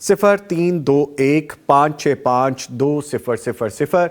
0321552000।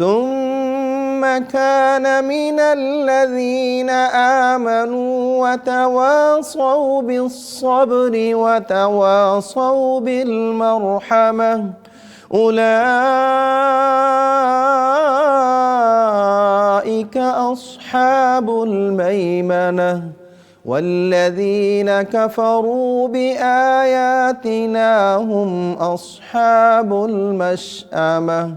ثم كان من الذين آمنوا وتواصوا بالصبر وتواصوا بالمرحمة أولئك أصحاب الميمنة والذين كفروا بآياتنا هم أصحاب المشأمة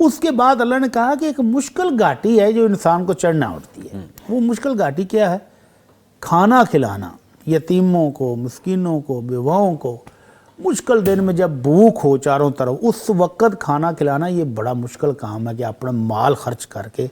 اس کے بعد اللہ نے کہا کہ ایک مشکل گھاٹی ہے جو انسان کو چڑھنا ہوتی ہے. وہ مشکل گھاٹی کیا ہے؟ کھانا کھلانا یتیموں کو، مسکینوں کو، بیواؤں کو. مشکل دن میں جب بھوک ہو چاروں طرف، اس وقت کھانا کھلانا یہ بڑا مشکل کام ہے کہ اپنا مال خرچ کر کے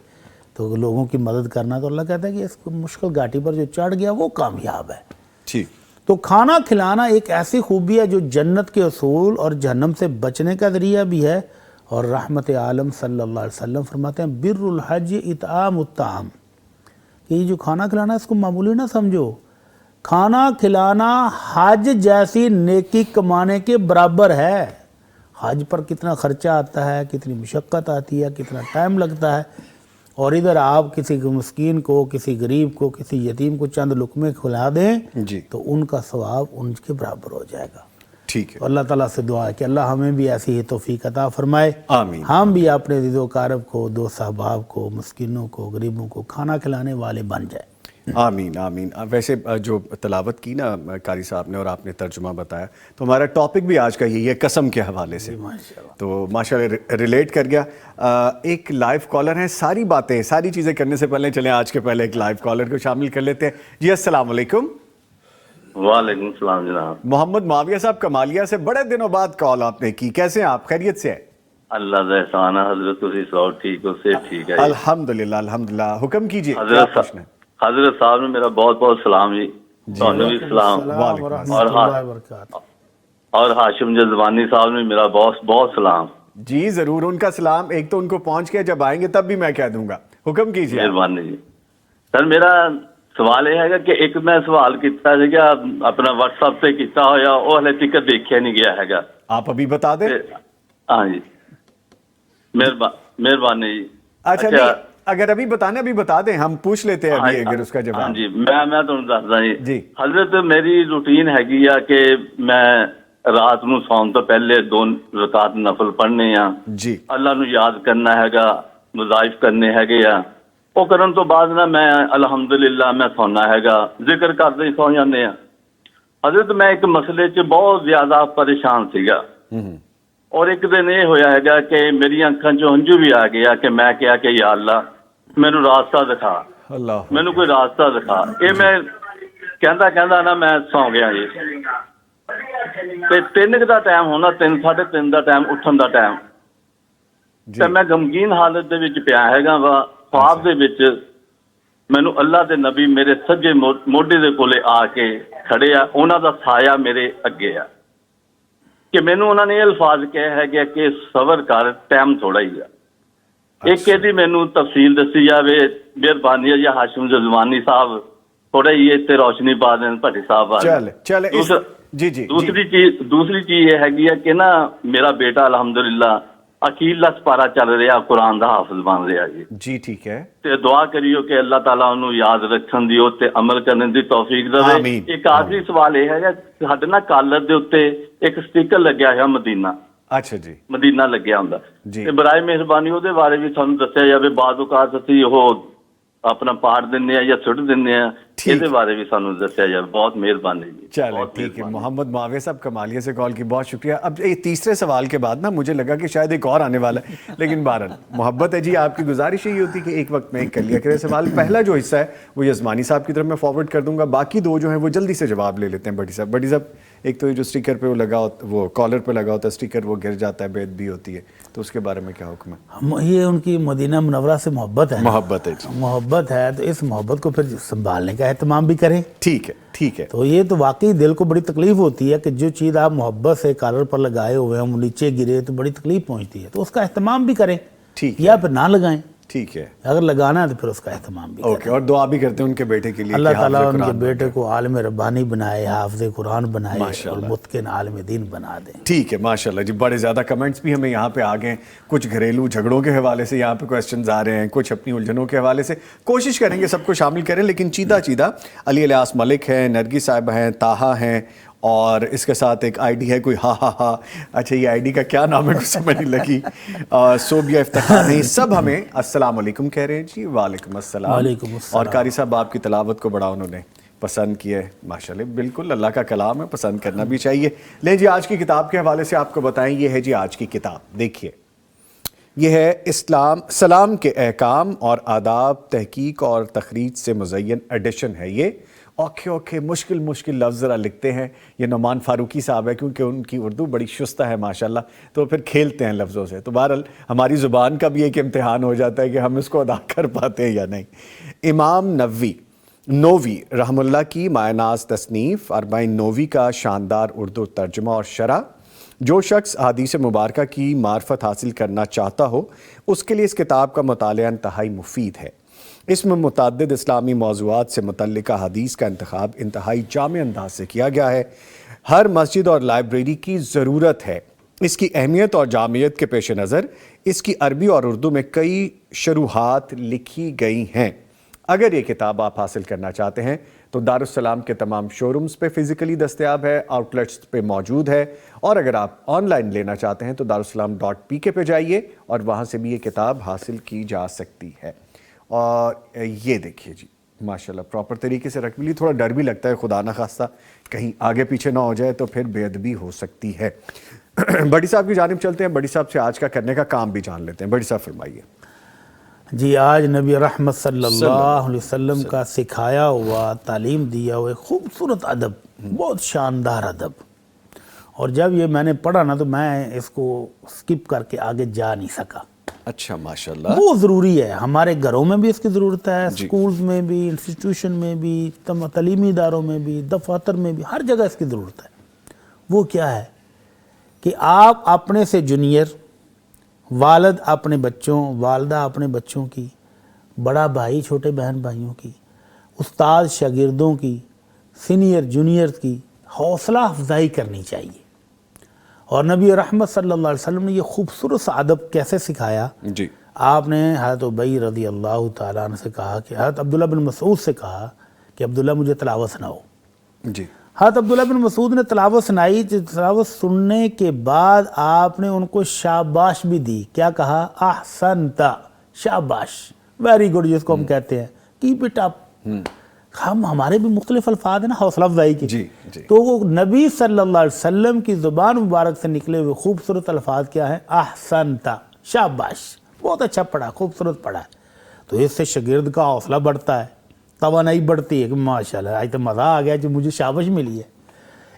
تو لوگوں کی مدد کرنا. تو اللہ کہتا ہے کہ اس مشکل گھاٹی پر جو چڑھ گیا وہ کامیاب ہے. ٹھیک. تو کھانا کھلانا ایک ایسی خوبی ہے جو جنت کے اصول اور جہنم سے بچنے کا ذریعہ بھی ہے. اور رحمت عالم صلی اللہ علیہ وسلم فرماتے ہیں بر الحج اطعام الطعام، کہ یہ جو کھانا کھلانا اس کو معمولی نہ سمجھو. کھانا کھلانا حج جیسی نیکی کمانے کے برابر ہے. حج پر کتنا خرچہ آتا ہے، کتنی مشقت آتی ہے، کتنا ٹائم لگتا ہے، اور ادھر آپ کسی مسکین کو، کسی غریب کو، کسی یتیم کو چند لقمے کھلا دیں جی تو ان کا ثواب ان کے برابر ہو جائے گا. ٹھیک ہے. تو اللہ تعالیٰ سے دعا ہے کہ اللہ ہمیں بھی ایسی ہی توفیق عطا فرمائے. آمین. ہم بھی اپنے عزیز و اقارب کو، دوست احباب کو، مسکینوں کو، غریبوں کو کھانا کھلانے والے بن جائیں. آمین آمین. ویسے جو تلاوت کی نا قاری صاحب نے اور آپ نے ترجمہ بتایا، تو ہمارا ٹاپک بھی آج کا یہی ہے قسم کے حوالے سے. تو ماشاءاللہ ریلیٹ کر گیا. ایک لائیو کالر ہیں. ساری باتیں، ساری چیزیں کرنے سے پہلے چلیں آج کے پہلے ایک لائیو کالر کو شامل کر لیتے ہیں. جی السلام علیکم. وعلیکم السلام جناب. محمد معاویہ صاحب کمالیہ سے، بڑے دنوں بعد کال آپ نے کی. کیسے ہیں آپ؟ خیریت سے ہیں؟ اللہ کا احسان ہے حضرت، تسی سو ٹھیک ہو؟ سے ٹھیک ہے. الحمدللہ الحمدللہ. حکم کیجیے. حضرت صاحب نے میرا بہت بہت سلام جی. تانوں بھی سلام. اور ہاشم جزوانی صاحب نے میرا بہت بہت سلام. جی ضرور، ان کا سلام ایک تو ان کو پہنچ گیا، جب آئیں گے تب بھی میں کہہ دوں گا. حکم کیجیے. مہربانی جی. سر میرا سوال یہ ہے کہ ایک میں سوال کیتا ہے کہ اپنا واٹس ایپ سے کیتا ہویا وہ ہلے تک دیکھا نہیں گیا ہے. آپ ابھی بتا دیں. ہاں جی مہربانی جی. اچھا نہیں، اگر ابھی بتانا ابھی بتا دیں، ہم پوچھ لیتے ہیں ابھی اگر اس کا جواب. ہاں جی میں تمہیں دسدا جی. جی. حضرت میری روٹین ہے کہ میں رات نو سون تو پہلے 2 رکعت نفل پڑھنے ہیں. جی. اللہ نو یاد کرنا ہے گا، وظائف کرنے ہے گا. وہ کرن تو بعد نا میں الحمدللہ میں سونا ہے گا، ذکر کرتے ہی سو جانے ہیں. حضرت میں ایک مسئلے چ بہت زیادہ پریشان سیگا، اور ایک دن یہ ہویا ہے گا کہ میری اکھاں چ ہنجو بھی آ گیا کہ میں کہا کہ یا اللہ مینوں راستہ دکھا، اللہ مینوں کوئی راستہ دکھا. یہ میں کہندا نا میں سو گیا جی. تے 3 دا ٹائم ہونا، 3 ساڑھے 3 دا ٹائم اٹھن دا ٹائم. تے میں غمگین حالت دے وچ پیا ہے گا. خواب دے وچ مینوں اللہ دے نبی میرے سجے موڈے دے کولے آ کے کھڑے آ، انہاں دا سایہ میرے اگے آ کہ مینوں انہاں نے الفاظ کہے ہے کہ صبر کر، ٹائم تھوڑا ہی ہے. ایک دی مینوں تفصیل دسی جاوے مہربانی ہے. ہاشم جزوانی صاحب تھوڑا ہی تے روشنی پا دین بھٹی صاحب. چلے جی جی. دوسری چیز یہ ہے کہ نا میرا بیٹا الحمدللہ اکیلا سپارہ چل رہا، قرآن دا حافظ بن رہا جی. جی ٹھیک ہے. تے دعا کریو کہ اللہ تعالیٰ انہوں یاد رکھن دی تے عمل کرنے دی توفیق دے. ایک آخری سوال یہ ہے کہ ساڈے نا کالر دے اوتے ایک سٹیکر لگیا ہے مدینہ. اچھا جی. مدینہ لگیا ہوندا جی. تے برائے مہربانی او دے بارے بھی سانوں دسیا جاوے. بعض اوقات اسی وہ اپنا پاڑ دینے ہیں یا سٹ دینے ہیں، یہ بارے بھی سانوں دسیا جائے. بہت مہربانی جی. چلے ٹھیک ہے. محمد معاویہ صاحب کمالیہ سے کال کی بہت شکریہ. اب یہ تیسرے سوال کے بعد نا مجھے لگا کہ شاید ایک اور آنے والا ہے، لیکن بہرحال محبت ہے جی. آپ کی گزارش یہی ہوتی کہ ایک وقت میں ایک کر لیا کرے سوال. پہلا جو حصہ ہے وہ یزمانی صاحب کی طرف میں فارورڈ کر دوں گا، باقی 2 جو ہیں وہ جلدی سے جواب لے لیتے ہیں. بٹی صاحب ایک تو جو اسٹیکر پہ وہ لگا ہوتا، وہ کالر پہ لگا ہوتا ہے اسٹیکر، وہ گر جاتا ہے، بید بھی ہوتی ہے، تو اس کے بارے میں کیا حکم ہے؟ یہ ان کی مدینہ منورہ سے محبت ہے. محبت ہے جی. محبت ہے تو اس محبت کو پھر سنبھالنے کا اہتمام بھی کریں. ٹھیک ہے ٹھیک ہے. تو یہ تو واقعی دل کو بڑی تکلیف ہوتی ہے کہ جو چیز آپ محبت سے کالر پر لگائے ہوئے ہیں وہ نیچے گرے تو بڑی تکلیف پہنچتی ہے. تو اس کا اہتمام بھی کریں. ٹھیک یا پھر نہ لگائیں. ٹھیک ہے. اگر لگانا ہے تو پھر اس کا اہتمام بھی اوکے. اور دعا بھی کرتے ہیں ان کے بیٹے کے لیے، اللہ تعالیٰ ان کے بیٹے کو عالم ربانی بنائے، حافظ قرآن بنائے اور متقن عالم دین بنا دیں. ٹھیک ہے. ماشاءاللہ جی. بڑے زیادہ کمنٹس بھی ہمیں یہاں پہ آ گئے ہیں، کچھ گھریلو جھگڑوں کے حوالے سے یہاں پہ کویسچنز آ رہے ہیں، کچھ اپنی الجھنوں کے حوالے سے. کوشش کریں گے سب کو شامل کریں، لیکن چیدہ علی الیاس ملک ہیں، نرگی صاحبہ ہیں، طاہا ہیں، اور اس کے ساتھ ایک آئی ڈی ہے کوئی ہا. اچھا یہ آئی ڈی کا کیا نام ہے کچھ سمجھ نہیں لگی. صوبیہ افتخار نہیں، سب ہمیں السلام علیکم کہہ رہے ہیں جی. وعلیکم السلام. اور قاری صاحب آپ کی تلاوت کو بڑا انہوں نے پسند کیا ہے. ماشاءاللہ بالکل اللہ کا کلام ہے، پسند کرنا بھی چاہیے. لیں جی آج کی کتاب کے حوالے سے آپ کو بتائیں. یہ ہے جی آج کی کتاب. دیکھیے یہ ہے سلام کے احکام اور آداب تحقیق اور تخریج سے مزین ایڈیشن ہے یہ. اوکھے مشکل لفظ ذرا لکھتے ہیں یہ نعمان فاروقی صاحب ہے کیونکہ ان کی اردو بڑی شستہ ہے ماشاءاللہ, تو پھر کھیلتے ہیں لفظوں سے. تو بہرحال ہماری زبان کا بھی ایک امتحان ہو جاتا ہے کہ ہم اس کو ادا کر پاتے ہیں یا نہیں. امام نووی رحم اللہ کی مایہ ناز تصنیف اربعین نووی کا شاندار اردو ترجمہ اور شرح. جو شخص احادیث مبارکہ کی معرفت حاصل کرنا چاہتا ہو اس کے لیے اس کتاب کا مطالعہ انتہائی مفید ہے. اس میں متعدد اسلامی موضوعات سے متعلقہ حدیث کا انتخاب انتہائی جامع انداز سے کیا گیا ہے. ہر مسجد اور لائبریری کی ضرورت ہے. اس کی اہمیت اور جامعیت کے پیش نظر اس کی عربی اور اردو میں کئی شروحات لکھی گئی ہیں. اگر یہ کتاب آپ حاصل کرنا چاہتے ہیں تو دارالسلام کے تمام شو رومز پہ فزیکلی دستیاب ہے, آؤٹ لیٹس پہ موجود ہے, اور اگر آپ آن لائن لینا چاہتے ہیں تو darussalam.pk پہ جائیے اور وہاں سے بھی یہ کتاب حاصل کی جا سکتی ہے. اور یہ دیکھیے جی ماشاءاللہ پراپر طریقے سے رکھ بھی لی. تھوڑا ڈر بھی لگتا ہے خدا نہ خواستہ کہیں آگے پیچھے نہ ہو جائے تو پھر بے ادبی ہو سکتی ہے. بڑی صاحب کی جانب چلتے ہیں, بڑی صاحب سے آج کا کرنے کا کام بھی جان لیتے ہیں. بڑی صاحب فرمائیے. جی آج نبی رحمت صلی اللہ علیہ وسلم کا سکھایا ہوا تعلیم دیا ہوا ایک خوبصورت ادب, بہت شاندار ادب. اور جب یہ میں نے پڑھا نا تو میں اس کو سکپ کر کے آگے جا نہیں سکا. اچھا ماشاءاللہ, بہت ضروری ہے. ہمارے گھروں میں بھی اس کی ضرورت ہے, سکولز میں بھی, انسٹیٹیوشن میں بھی, تعلیمی اداروں میں بھی, دفاتر میں بھی, ہر جگہ اس کی ضرورت ہے. وہ کیا ہے کہ آپ اپنے سے جونیئر, والد اپنے بچوں, والدہ اپنے بچوں کی, بڑا بھائی چھوٹے بہن بھائیوں کی, استاد شاگردوں کی, سینئر جونیئر کی حوصلہ افزائی کرنی چاہیے. اور نبی رحمت صلی اللہ علیہ وسلم نے یہ خوبصورت سا ادب کیسے سکھایا. جی آپ نے حضرت ابی رضی اللہ تعالیٰ عنہ سے کہا کہ حضرت عبداللہ بن مسعود سے کہا کہ عبداللہ مجھے تلاوت سناؤ. جی حضرت عبداللہ بن مسعود نے تلاوت سنائی. تلاوت سننے کے بعد آپ نے ان کو شاباش بھی دی. کیا کہا؟ احسنت, شاباش, ویری گڈ جس کو ہم کہتے ہیں, کیپ اٹ اپ. ہمارے بھی مختلف الفاظ ہیں نا حوصلہ افزائی کے. جی جی. تو وہ نبی صلی اللہ علیہ وسلم کی زبان مبارک سے نکلے ہوئے خوبصورت الفاظ کیا ہیں؟ احسنت, شاباش, بہت اچھا پڑھا, خوبصورت پڑھا. تو اس سے شاگرد کا حوصلہ بڑھتا ہے, توانائی بڑھتی ہے کہ ماشاءاللہ آج تو مزہ آ گیا جو مجھے شاباش ملی ہے.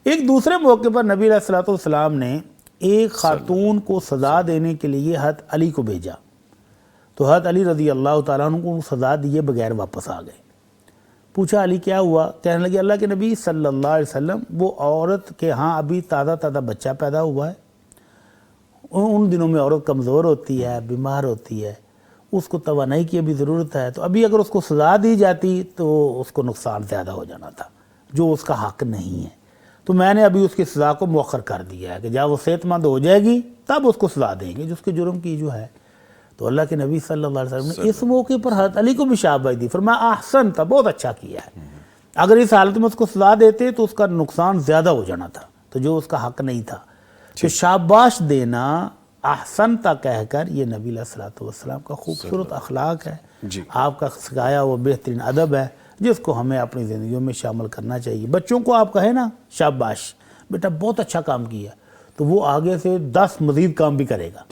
ایک دوسرے موقع پر نبی علیہ الصلوۃ والسلام نے ایک خاتون کو سزا دینے کے لیے حضرت علی کو بھیجا. تو حضرت علی رضی اللہ تعالیٰ عنہ کو سزا دیے بغیر واپس آ گئے. پوچھا علی کیا ہوا؟ کہنے لگے اللہ کے نبی صلی اللہ علیہ وسلم, وہ عورت کے ہاں ابھی تازہ بچہ پیدا ہوا ہے, ان دنوں میں عورت کمزور ہوتی ہے, بیمار ہوتی ہے, اس کو توانائی کی ابھی ضرورت ہے. تو ابھی اگر اس کو سزا دی جاتی تو اس کو نقصان زیادہ ہو جانا تھا جو اس کا حق نہیں ہے. تو میں نے ابھی اس کی سزا کو مؤخر کر دیا ہے کہ جب وہ صحت مند ہو جائے گی تب اس کو سزا دیں گے جو اس کے جرم کی جو ہے. تو اللہ کے نبی صلی اللہ علیہ وسلم نے اس موقع پر حضرت علی کو بھی شاباش دی. فرمایا احسن تھا, بہت اچھا کیا ہے. اگر اس حالت میں اس کو سزا دیتے تو اس کا نقصان زیادہ ہو جانا تھا, تو جو اس کا حق نہیں تھا. تو شاباش دینا احسن تا کہہ کر یہ نبی علیہ الصلوۃ والسلام کا خوبصورت اخلاق ہے. آپ کا سکھایا وہ بہترین ادب ہے جس کو ہمیں اپنی زندگیوں میں شامل کرنا چاہیے. بچوں کو آپ کہیں نا شاباش بیٹا بہت اچھا کام کیا, تو وہ آگے سے 10 مزید کام بھی کرے گا.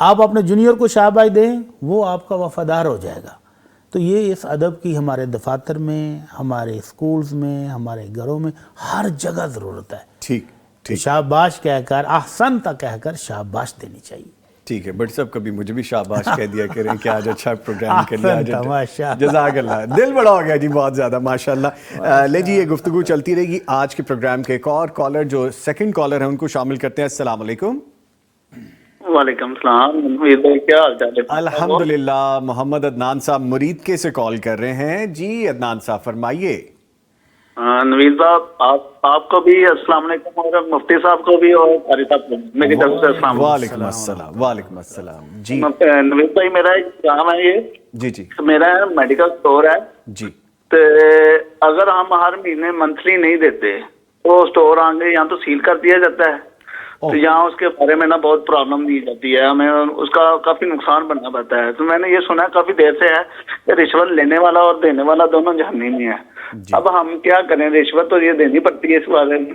آپ اپنے جونیئر کو شاباش دیں, وہ آپ کا وفادار ہو جائے گا. تو یہ اس ادب کی ہمارے دفاتر میں, ہمارے اسکولز میں, ہمارے گھروں میں ہر جگہ ضرورت ہے. ٹھیک شاباش کہہ کر, احسن تا کہہ کر شاباش دینی چاہیے. ٹھیک ہے. بٹ صاحب کبھی مجھے بھی شاباش کہہ دیا کریں کہ آج اچھا پروگرام کر لیا. جزاک اللہ, دل بڑا ہو گیا جی بہت زیادہ ماشاءاللہ. لے جی یہ گفتگو چلتی رہے گی. آج کے پروگرام کے ایک اور کالر جو سیکنڈ کالر ہیں ان کو شامل کرتے ہیں. السلام علیکم. وعلیکم السلام. کیا حال چال ہے؟ الحمدللہ. محمد عدنان صاحب مرید کے سے کال کر رہے ہیں. جی عدنان صاحب فرمائیے. نوید صاحب آپ کو بھی السلام علیکم, اور مفتی صاحب کو بھی, اور قاری صاحب کو میری طرف سے السلام. وعلیکم السلام. وعلیکم السلام. جی نوید بھائی میرا ایک کام ہے, یہ جی میرا میڈیکل اسٹور ہے. جی. تو اگر ہم ہر مہینے منتھلی نہیں دیتے تو اسٹور آگے یا تو سیل کر دیا جاتا ہے, تو یہاں اس کے بارے میں نا بہت پرابلم دی جاتی ہے ہمیں, اس کا کافی نقصان بننا پڑتا ہے. تو میں نے یہ سنا ہے کافی دیر سے ہے کہ رشوت لینے والا اور دینے والا دونوں جہنمی میں ہے. اب ہم کیا کریں, رشوت تو یہ دینی پڑتی ہے اس بارے میں.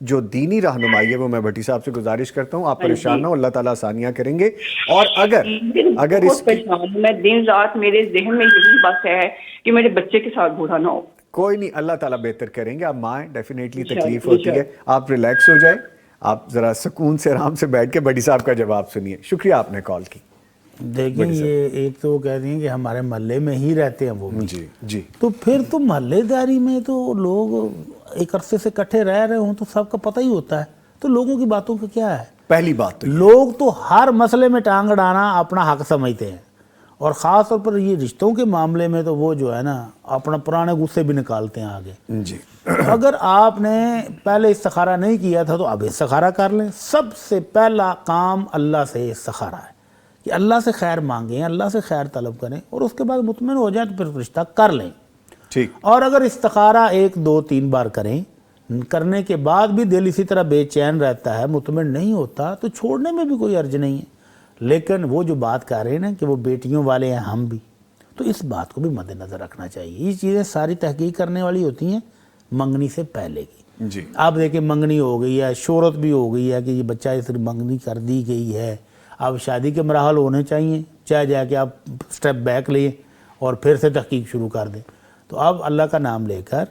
جو دینی رہنمائی ہے وہ میں بھٹی صاحب سے گزارش کرتا ہوں آپ پریشان نہ ہو, اللہ تعالیٰ آسانیاں کریں گے. اور اگر اس بہت پریشان ہوں میں, دن رات میرے ذہن میں یہی بات ہے کہ میرے بچے کے ساتھ برا نہ ہو. کوئی نہیں, اللہ تعالیٰ بہتر کریں گے. آپ ماں ہیں, ڈیفینیٹلی تکلیف ہوتی ہے, آپ ریلیکس ہو جائیں, آپ ذرا سکون سے آرام سے بیٹھ کے بھٹی صاحب کا جواب سنیے. شکریہ آپ نے کال کی. دیکھیں یہ ایک تو وہ کہتے ہیں کہ ہمارے محلے میں ہی رہتے ہیں وہ بھی, جی جی, تو پھر تو محلے داری میں تو لوگ ایک عرصے سے اکٹھے رہ رہے ہوں تو سب کا پتہ ہی ہوتا ہے, تو لوگوں کی باتوں کا کیا ہے. پہلی بات تو لوگ تو ہر مسئلے میں ٹانگ اڑانا اپنا حق سمجھتے ہیں, اور خاص طور پر یہ رشتوں کے معاملے میں تو وہ جو ہے نا اپنا پرانے غصے بھی نکالتے ہیں آگے. جی, اگر آپ نے پہلے استخارہ نہیں کیا تھا تو اب استخارہ کر لیں. سب سے پہلا کام اللہ سے استخارہ ہے کہ اللہ سے خیر مانگیں, اللہ سے خیر طلب کریں, اور اس کے بعد مطمئن ہو جائیں تو پھر رشتہ کر لیں. ٹھیک. اور اگر استخارہ 1 2 3 بار کریں, کرنے کے بعد بھی دل اسی طرح بے چین رہتا ہے, مطمئن نہیں ہوتا, تو چھوڑنے میں بھی کوئی حرج نہیں ہے. لیکن وہ جو بات کر رہے ہیں نا کہ وہ بیٹیوں والے ہیں ہم بھی, تو اس بات کو بھی مد نظر رکھنا چاہیے. یہ چیزیں ساری تحقیق کرنے والی ہوتی ہیں منگنی سے پہلے کی. جی, آپ دیکھیں منگنی ہو گئی ہے, شہرت بھی ہو گئی ہے کہ یہ بچہ اس منگنی کر دی گئی ہے, اب شادی کے مراحل ہونے چاہیے, چاہے جا کے آپ سٹیپ بیک لیں اور پھر سے تحقیق شروع کر دیں. تو اب اللہ کا نام لے کر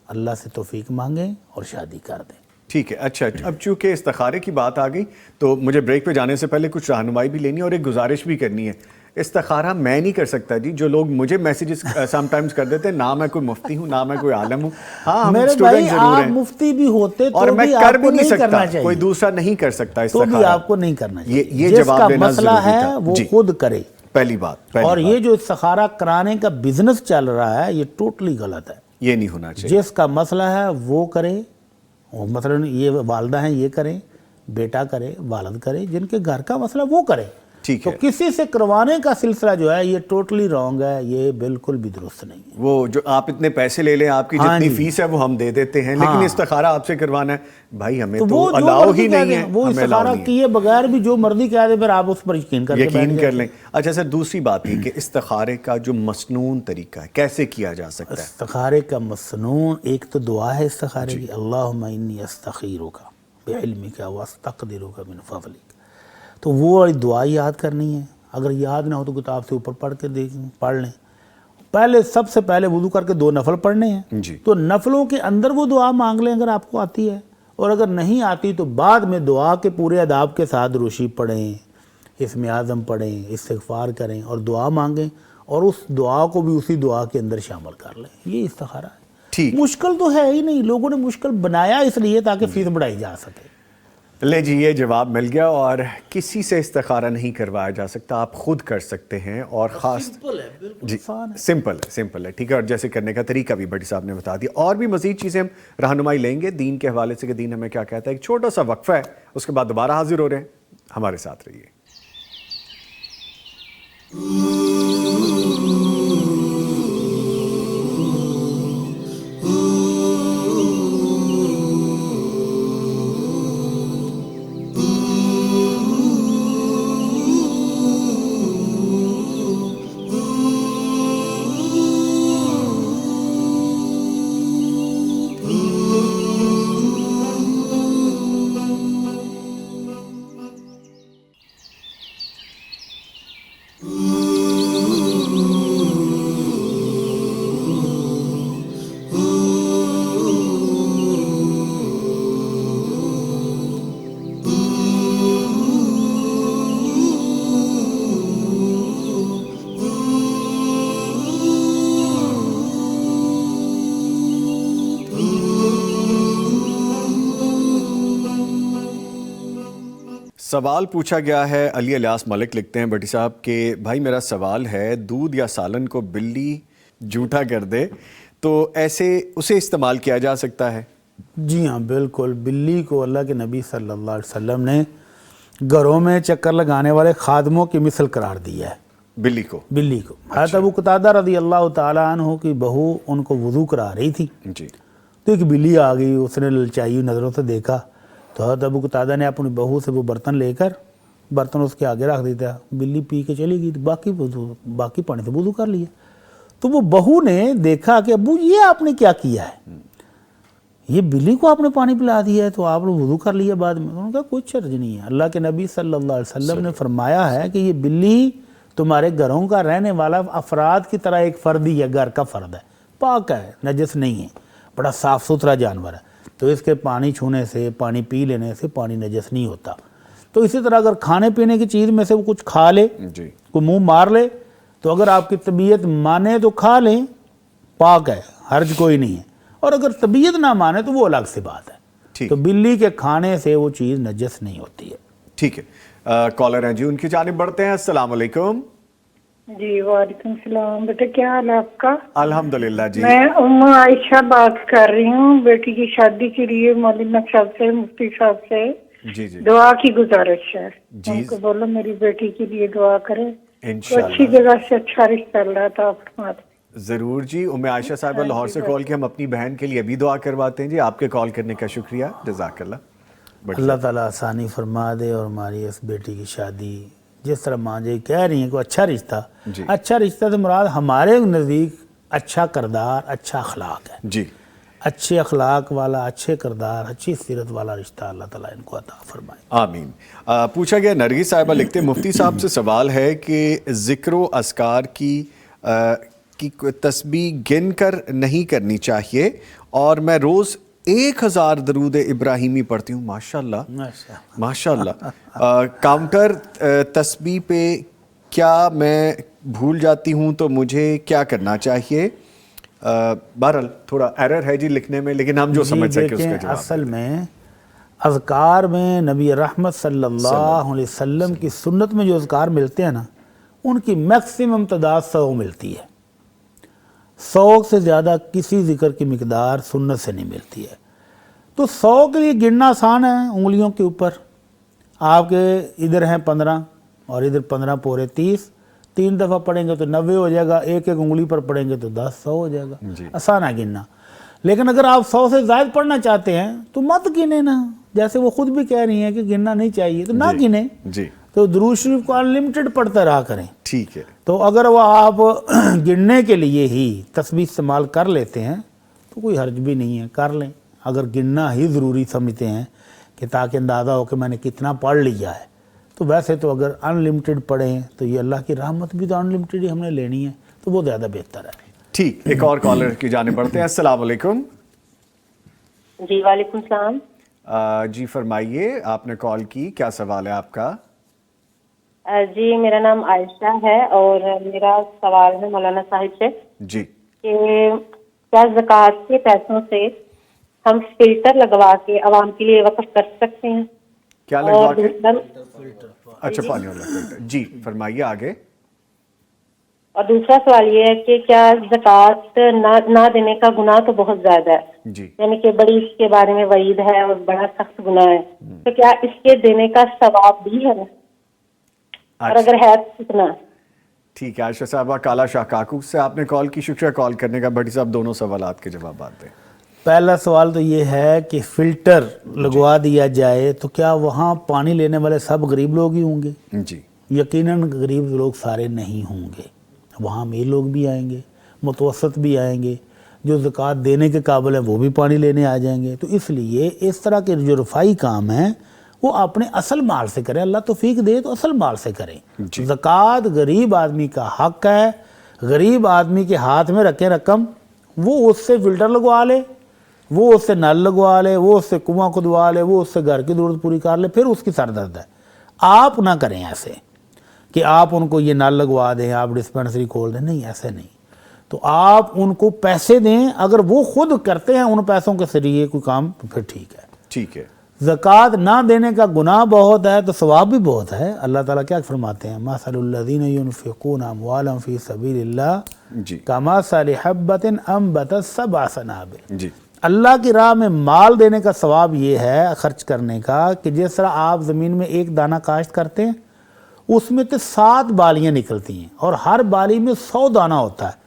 اللہ سے توفیق مانگیں اور شادی کر دیں. ٹھیک ہے. اچھا, اب چونکہ استخارے کی بات آ گئی تو مجھے بریک پہ جانے سے پہلے کچھ رہنمائی بھی لینی اور ایک گزارش بھی کرنی ہے. استخارہ میں نہیں کر سکتا جی, جو لوگ مجھے میسیجز سم ٹائمز کر دیتے ہیں, نہ میں کوئی مفتی ہوں نہ میں کوئی عالم ہوں. ہاں ہم میرے اسٹوڈنٹ بھائی ضرور آپ ہیں مفتی بھی ہوتے اور تو میں بھی کر آپ بھی کو نہیں نہیں سکتا, کرنا چاہیے, کوئی دوسرا نہیں کر سکتا تو بھی استخارہ. آپ کو نہیں کرنا چاہیے. یہ جس جواب کا دینا مسئلہ ضروری ہے تھا. وہ جی, خود کرے. پہلی بات. اور یہ جو استخارہ کرانے کا بزنس چل رہا ہے یہ ٹوٹلی غلط ہے, یہ نہیں ہونا چاہیے. جس کا مسئلہ ہے وہ کرے. مثلا یہ والدہ ہیں یہ کریں, بیٹا کرے, والد کرے, جن کے گھر کا مسئلہ وہ کرے. ٹھیک تو ہے. کسی سے کروانے کا سلسلہ جو ہے یہ ٹوٹلی رانگ ہے, یہ بالکل بھی درست نہیں ہے. وہ جو آپ اتنے پیسے لے لیں, آپ کی جتنی فیس ہے وہ ہم دے دیتے ہیں, لیکن استخارہ آپ سے کروانا ہے, بھائی ہمیں تو وہ جو الاؤ مرضی ہی کہہ نہیں دیں, ہے, وہ ہمیں الاؤ استخارہ نہیں ہے. کیے بغیر بھی جو مرضی کہہ دے پھر آپ اس پر یقین کر کے یقین کر لیں. اچھا سر, دوسری بات یہ کہ استخارے کا جو مسنون طریقہ ہے کیسے کیا جا سکتا ہے؟ استخارے کا مسنون ایک تو دعا ہے استخارے کی, اللہم انی استخیرک بعلمک واستقدرک من فضلک. تو وہ والی دعا یاد کرنی ہے. اگر یاد نہ ہو تو کتاب سے اوپر پڑھ کے پڑھ لیں. پہلے سب سے پہلے وضو کر کے 2 نفل پڑھنے ہیں. جی, تو نفلوں کے اندر وہ دعا مانگ لیں اگر آپ کو آتی ہے, اور اگر نہیں آتی تو بعد میں دعا کے پورے آداب کے ساتھ روشی پڑھیں, اسم اعظم پڑھیں, استغفار کریں اور دعا مانگیں, اور اس دعا کو بھی اسی دعا کے اندر شامل کر لیں. یہ استخارہ ہے. ٹھیک. مشکل تو ہے ہی نہیں, لوگوں نے مشکل بنایا اس لیے تاکہ فیس بڑھائی جا سکے. لے جی, یہ جواب مل گیا. اور کسی سے استخارہ نہیں کروایا جا سکتا, آپ خود کر سکتے ہیں. اور خاص جی سمپل ہے. ٹھیک ہے. اور جیسے کرنے کا طریقہ بھی بھٹی صاحب نے بتا دیا. اور بھی مزید چیزیں ہم رہنمائی لیں گے دین کے حوالے سے کہ دین ہمیں کیا کہتا ہے. ایک چھوٹا سا وقفہ ہے, اس کے بعد دوبارہ حاضر ہو رہے ہیں. ہمارے ساتھ رہیے. سوال پوچھا گیا ہے. علی الیاس ملک لکھتے ہیں بھٹی صاحب کہ بھائی میرا سوال ہے, دودھ یا سالن کو بلی جھوٹا کر دے تو ایسے اسے استعمال کیا جا سکتا ہے؟ جی ہاں بالکل. بلی کو اللہ کے نبی صلی اللہ علیہ وسلم نے گھروں میں چکر لگانے والے خادموں کی مثل قرار دیا ہے. بلی کو حضرت ابو قتادہ رضی اللہ تعالیٰ عنہ کی بہو ان کو وضو کرا رہی تھی. جی, تو ایک بلی آ گئی, اس نے للچائی نظروں سے دیکھا تو حضرت ابو قتادہ نے اپنی بہو سے وہ برتن لے کر برتن اس کے آگے رکھ دیتا. بلی پی کے چلی گئی, باقی پانی سے وضو کر لیا. تو وہ بہو نے دیکھا کہ ابو یہ آپ نے کیا کیا ہے, یہ بلی کو آپ نے پانی پلا دیا ہے تو آپ نے وضو کر لیا بعد میں؟ انہوں نے کہا کچھ حرج نہیں ہے، اللہ کے نبی صلی اللہ علیہ وسلم نے فرمایا ہے کہ یہ بلی تمہارے گھروں کا رہنے والا افراد کی طرح ایک فرد ہی ہے، گھر کا فرد ہے، پاک ہے، نجس نہیں ہے، بڑا صاف ستھرا جانور ہے، تو اس کے پانی چھونے سے، پانی پی لینے سے پانی نجس نہیں ہوتا۔ تو اسی طرح اگر کھانے پینے کی چیز میں سے وہ کچھ کھا لے، جی کوئی منہ مار لے، تو اگر آپ کی طبیعت مانے تو کھا لیں، پاک ہے، حرج کوئی نہیں ہے، اور اگر طبیعت نہ مانے تو وہ الگ سی بات ہے۔ ٹھیک تو بلی کے کھانے سے وہ چیز نجس نہیں ہوتی ہے۔ ٹھیک ہے، کالر ہیں جی، ان کی جانب بڑھتے ہیں۔ السلام علیکم۔ جی وعلیکم السلام، بیٹا کیا حال ہے آپ کا؟ الحمدللہ جی۔ میں ام عائشہ بات کر رہی ہوں، بیٹی کی شادی کے لیے مولانا صاحب سے، مفتی صاحب سے جی جی دعا کی گزارش ہے۔ جی ان کو بولو میری بیٹی کے لیے دعا کرے، تو انشاءاللہ اچھی جگہ سے اچھا رشتہ اللہ تھا فرماتے۔ ضرور جی۔ ام عائشہ صاحبہ لاہور سے کال کی، ہم اپنی بہن کے لیے بھی دعا کرواتے ہیں جی۔ آپ کے کال کرنے کا شکریہ، جزاک اللہ۔ اللہ تعالیٰ آسانی فرما دے اور ہماری اس بیٹی کی شادی جس طرح ماں جی کہہ رہی ہیں، کوئی اچھا رشتہ، جی اچھا رشتہ سے مراد ہمارے نزدیک اچھا کردار، اچھا اخلاق ہے، جی اچھے اخلاق والا، اچھے کردار، اچھی سیرت والا رشتہ اللہ تعالیٰ ان کو عطا فرمائے۔ آمین۔ پوچھا گیا، نرگس صاحبہ لکھتے ہیں، مفتی صاحب سے سوال ہے کہ ذکر و اذکار کی تسبیح گن کر نہیں کرنی چاہیے، اور میں روز 1000 درود ابراہیمی پڑھتی ہوں۔ ماشاءاللہ ماشاءاللہ۔ کاؤنٹر تسبیح پہ کیا میں بھول جاتی ہوں تو مجھے کیا کرنا چاہیے؟ بہرحال تھوڑا ایرر ہے جی لکھنے میں، لیکن ہم جو سمجھ سکے اس کا دیکھیں، جواب اصل میں اذکار میں نبی رحمت صلی اللہ علیہ وسلم کی سنت میں جو اذکار ملتے ہیں نا، ان کی میکسیمم تعداد 100 ملتی ہے۔ 100 سے زیادہ کسی ذکر کی مقدار سنت سے نہیں ملتی ہے۔ تو 100 کے لیے گننا آسان ہے انگلیوں کے اوپر، آپ کے ادھر ہیں 15 اور ادھر 15 پورے 30، 3 دفعہ پڑھیں گے تو 90 ہو جائے گا، ایک ایک انگلی پر پڑھیں گے تو 10 100 ہو جائے گا، آسان ہے گننا۔ لیکن اگر آپ 100 سے زائد پڑھنا چاہتے ہیں تو مت گنیں نا، جیسے وہ خود بھی کہہ رہی ہیں کہ گننا نہیں چاہیے تو نہ گنیں، جی تو درود شریف کو انلمیٹڈ پڑھتے رہا کریں۔ ٹھیک ہے۔ تو اگر وہ آپ گننے کے لیے ہی تسبیح استعمال کر لیتے ہیں تو کوئی حرج بھی نہیں ہے، کر لیں۔ اگر گننا ہی ضروری سمجھتے ہیں کہ تاکہ اندازہ ہو کہ میں نے کتنا پڑھ لیا ہے، تو ویسے تو اگر انلمیٹڈ پڑھیں تو یہ اللہ کی رحمت بھی تو انلمیٹڈ ہی ہم نے لینی ہے، تو وہ زیادہ بہتر ہے۔ ٹھیک، ایک اور کالر کی جانب بڑھتے ہیں۔ السلام علیکم۔ جی وعلیکم السلام۔ جی فرمائیے، آپ نے کال کی، کیا سوال ہے آپ کا؟ جی میرا نام عائشہ ہے اور میرا سوال ہے مولانا صاحب سے جی کہ کیا زکوٰۃ کے پیسوں سے ہم فلٹر لگوا کے عوام کے لیے وقف کر سکتے ہیں؟ کیا لگوا اور کے؟ دوسرا اچھا، پانی والا فلٹر۔ جی فرمائیے آگے۔ اور دوسرا سوال یہ ہے کہ کیا زکوٰۃ نہ دینے کا گناہ تو بہت زیادہ ہے، جی یعنی کہ بڑی اس کے بارے میں وعید ہے اور بڑا سخت گناہ ہے، تو کیا اس کے دینے کا ثواب بھی ہے، اور اگر ہے تو کتنا؟ ٹھیک ہے عائشہ صاحبہ، کالا شاہ کاکو سے آپ نے کال کی، شکریہ کال کرنے کا۔ بھٹی صاحب دونوں سوالات کے جوابات دیں۔ پہلا سوال تو یہ ہے کہ فلٹر لگوا دیا جائے تو کیا وہاں پانی لینے والے سب غریب لوگ ہی ہوں گے؟ جی یقیناً غریب لوگ سارے نہیں ہوں گے، وہاں امیر لوگ بھی آئیں گے، متوسط بھی آئیں گے، جو زکوٰۃ دینے کے قابل ہیں وہ بھی پانی لینے آ جائیں گے۔ تو اس لیے اس طرح کے جو رفائی کام ہیں وہ اپنے اصل مال سے کریں، اللہ توفیق دے تو اصل مال سے کریں۔ زکوٰۃ غریب آدمی کا حق ہے، غریب آدمی کے ہاتھ میں رکھیں رقم، وہ اس سے فلٹر لگوا لے، وہ اس سے نل لگوا لے، وہ اس سے کنواں کھدوا لے، وہ اس سے گھر کی ضرورت پوری کر لے، پھر اس کی سر درد ہے۔ آپ نہ کریں ایسے کہ آپ ان کو یہ نل لگوا دیں، آپ ڈسپینسری کھول دیں، نہیں، ایسے نہیں۔ تو آپ ان کو پیسے دیں، اگر وہ خود کرتے ہیں ان پیسوں کے ذریعے کوئی کام تو پھر ٹھیک ہے۔ ٹھیک ہے۔ زکوٰۃ نہ دینے کا گناہ بہت ہے تو ثواب بھی بہت ہے۔ اللہ تعالیٰ کیا فرماتے ہیں؟ مثل الذین ينفقون اموالهم فی سبیل اللہ جی کمثل حبۃ انبتت سبع سنابل۔ جی اللہ کی راہ میں مال دینے کا ثواب یہ ہے، خرچ کرنے کا، کہ جس طرح آپ زمین میں ایک دانہ کاشت کرتے ہیں اس میں تو 7 بالیاں نکلتی ہیں اور ہر بالی میں 100 دانہ ہوتا ہے،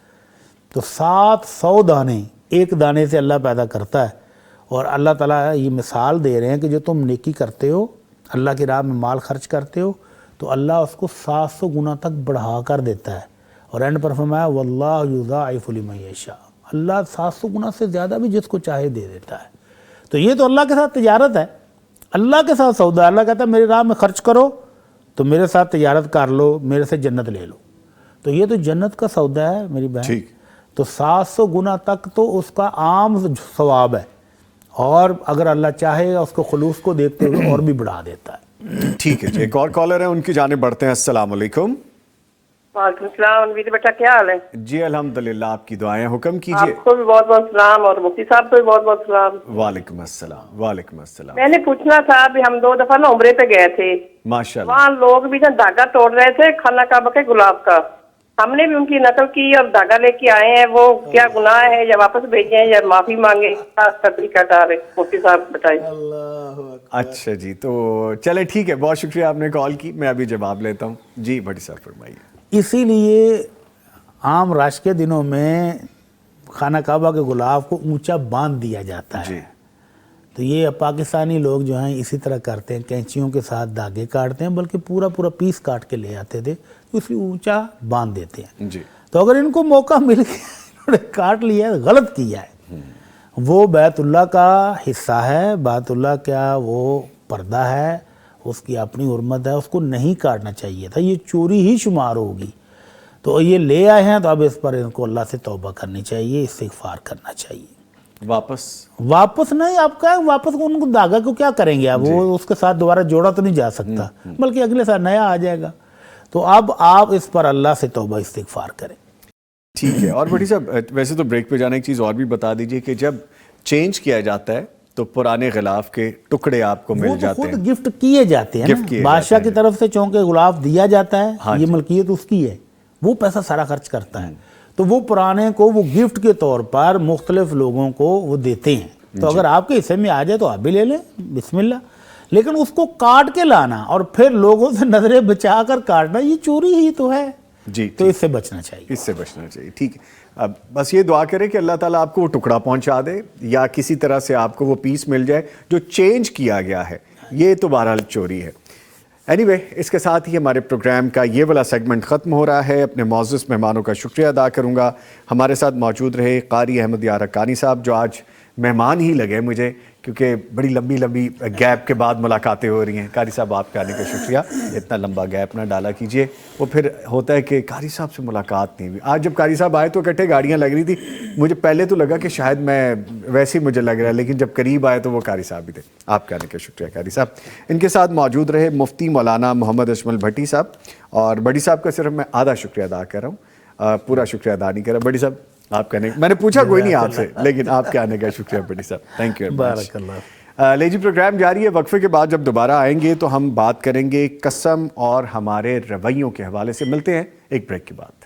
تو 700 دانے ایک دانے سے اللہ پیدا کرتا ہے۔ اور اللہ تعالیٰ یہ مثال دے رہے ہیں کہ جو تم نیکی کرتے ہو، اللہ کی راہ میں مال خرچ کرتے ہو، تو اللہ اس کو 700 گنا تک بڑھا کر دیتا ہے۔ اور اینڈ پر فرمایا واللہ یضاعف لمن یشاء، اللہ 700 گنا سے زیادہ بھی جس کو چاہے دے دیتا ہے۔ تو یہ تو اللہ کے ساتھ تجارت ہے، اللہ کے ساتھ سودا. اللہ کہتا ہے میری راہ میں خرچ کرو تو میرے ساتھ تجارت کر لو، میرے سے جنت لے لو. تو یہ تو جنت کا سودا ہے میری بہن. ٹھیک. تو 700 گنا تک تو اس کا عام ثواب ہے، اور اگر اللہ چاہے اس کو خلوص کو دیکھتے ہوئے اور بھی بڑھا دیتا ہے. ٹھیک ہے جی، ایک اور کالر ہے، ان کی جانب بڑھتے ہیں. السلام علیکم. وعلیکم السلام انویت بیٹا، کیا حال ہے؟ جی الحمدللہ، آپ کی دعائیں، حکم کیجئے. آپ کو بھی بہت بہت سلام اور مفتی صاحب کو بھی بہت بہت سلام. وعلیکم السلام. وعلیکم السلام. میں نے پوچھنا تھا، ابھی ہم 2 دفعہ نا عمرے پہ گئے تھے، ماشاءاللہ. وہاں لوگ بھی نا دھاگا توڑ رہے تھے خانہ کعبہ کے گلاب کا. ہم نے بھی ان کی نقل کی اور دھاگا لے کے آئے ہیں. وہ کیا گناہ ہے، یا واپس بھیجیں یا معافی مانگے، کیا طریقہ کار ہے مفتی صاحب بتائیے. اچھا جی، تو چلے ٹھیک ہے، بہت شکریہ آپ نے کال کی، میں ابھی جواب لیتا ہوں. جی بھٹی صاحب فرمائیے. اسی لیے عام رش کے دنوں میں خانہ کعبہ کے غلاف کو اونچا باندھ دیا جاتا ہے. جی. تو یہ پاکستانی لوگ جو ہیں اسی طرح کرتے ہیں، کینچیوں کے ساتھ دھاگے کاٹتے ہیں، بلکہ پورا پورا پیس کاٹ کے لے آتے تھے، تو اس لیے اونچا باندھ دیتے ہیں. جی. تو اگر ان کو موقع مل گیا انہوں نے کاٹ لیا ہے، غلط کیا ہے. وہ بیت اللہ کا حصہ ہے، بیت اللہ کیا وہ پردہ ہے، اس کی اپنی حرمت ہے، اس کو نہیں کاٹنا چاہیے تھا، یہ چوری ہی شمار ہوگی. تو یہ لے آئے ہیں تو اب اس پر ان کو اللہ سے توبہ کرنی چاہیے، استغفار کرنا چاہیے. واپس نہیں، آپ کا واپس ان کو دھاگا کو کیا کریں گے آپ؟ وہ اس کے ساتھ دوبارہ جوڑا تو نہیں جا سکتا، بلکہ اگلے سال نیا آ جائے گا. تو اب آپ اس پر اللہ سے توبہ استغفار کریں. ٹھیک ہے. اور بھٹی صاحب ویسے تو بریک پہ جانے ایک چیز اور بھی بتا دیجئے کہ جب چینج کیا جاتا ہے تو پرانے غلاف کے ٹکڑے آپ کو مل جاتے ہیں، خود گفٹ کیے جاتے ہیں، بادشاہ کی طرف سے چونکہ غلاف دیا جاتا ہے، یہ ملکیت اس کی ہے، وہ پیسہ سارا خرچ کرتا ہے. تو وہ پرانے کو وہ گفٹ کے طور پر مختلف لوگوں کو وہ دیتے ہیں. تو اگر آپ کے حصے میں آ جائے تو آپ بھی لے لیں، بسم اللہ. لیکن اس کو کاٹ کے لانا اور پھر لوگوں سے نظریں بچا کر کاٹنا، یہ چوری ہی تو ہے. جی. تو اس سے بچنا چاہیے. اس سے بچنا چاہیے. ٹھیک ہے. اب بس یہ دعا کریں کہ اللہ تعالیٰ آپ کو وہ ٹکڑا پہنچا دے، یا کسی طرح سے آپ کو وہ پیس مل جائے جو چینج کیا گیا ہے. یہ تو بہرحال چوری ہے. اینی وے، اس کے ساتھ ہی ہمارے پروگرام کا یہ والا سیگمنٹ ختم ہو رہا ہے. اپنے معزز مہمانوں کا شکریہ ادا کروں گا. ہمارے ساتھ موجود رہے قاری احمد یار حقانی صاحب، جو آج مہمان ہی لگے مجھے، کیونکہ بڑی لمبی لمبی گیپ کے بعد ملاقاتیں ہو رہی ہیں. قاری صاحب آپ کے آنے کا شکریہ. اتنا لمبا گیپ نہ ڈالا کیجئے، وہ پھر ہوتا ہے کہ قاری صاحب سے ملاقات نہیں ہوئی. آج جب قاری صاحب آئے تو اکٹھے گاڑیاں لگ رہی تھی. مجھے پہلے تو لگا کہ شاید میں ویسے ہی مجھے لگ رہا ہے، لیکن جب قریب آئے تو وہ قاری صاحب ہی تھے. آپ کے آنے کا شکریہ قاری صاحب. ان کے ساتھ موجود رہے مفتی مولانا محمد اشمل بھٹی صاحب. اور بھٹی صاحب کا صرف میں آدھا شکریہ ادا کر رہا ہوں، پورا شکریہ ادا نہیں کر رہا. بھٹی صاحب آپ کا میں نے پوچھا کوئی نہیں آپ سے، لیکن آپ کے آنے کا شکریہ بھٹی صاحب. Thank you. بارک اللہ. لے جی، پروگرام جاری ہے. وقفے کے بعد جب دوبارہ آئیں گے تو ہم بات کریں گے قسم اور ہمارے رویوں کے حوالے سے. ملتے ہیں ایک بریک کے بعد.